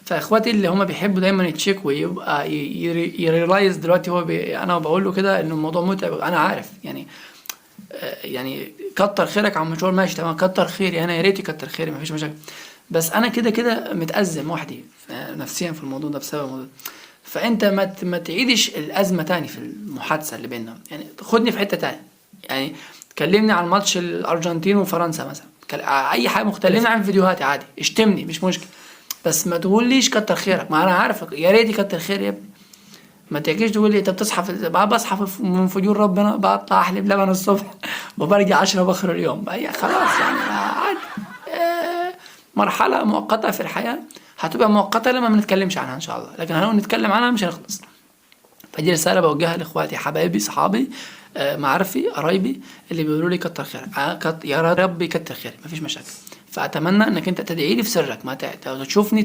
فاخواتي اللي هم بيحبوا دايما يتشيك ويبقى يريلايز دلوقتي انا بقول له كده ان الموضوع متعب، انا عارف يعني. يعني كتر خيرك على المشوار، ماشي تمام، كتر خيري انا، يا ريت يكتر خيري مفيش مشاكل، بس انا كده كده متأزم وحدي نفسيا في الموضوع ده بسبب الموضوع ده. فانت ما تعيدش الازمه تاني في المحادثه اللي بيننا، يعني خدني في حته تاني، يعني كلمني عن ماتش الارجنتين وفرنسا مثلا، اي حاجه مختلفه، كلمني عن فيديوهاتي عادي، اشتمني مش مشكله، بس ما تقوليش كتر خيرك، ما انا عارفك يا ريت يكتر خير يا ابني. ما تجيش تقول لي انت بتصحى بصحى من فجور ربنا، بطلع احلب لبن الصبح وبرجع اشرب اخر اليوم، هي خلاص يعني عادي. مرحله مؤقته في الحياه، هتبقى مؤقته لما ما بنتكلمش عنها ان شاء الله، لكن هنقول نتكلم عنها مش هنخلص. فدي رساله بوجهها لاخواتي حبايبي صحابي معارفي قرايبي اللي بيقولوا لي كتر خيرك، يا رب يكتر خيرك مفيش مشاكل. فاتمنى انك انت تدعي لي في سرك، ما تشوفني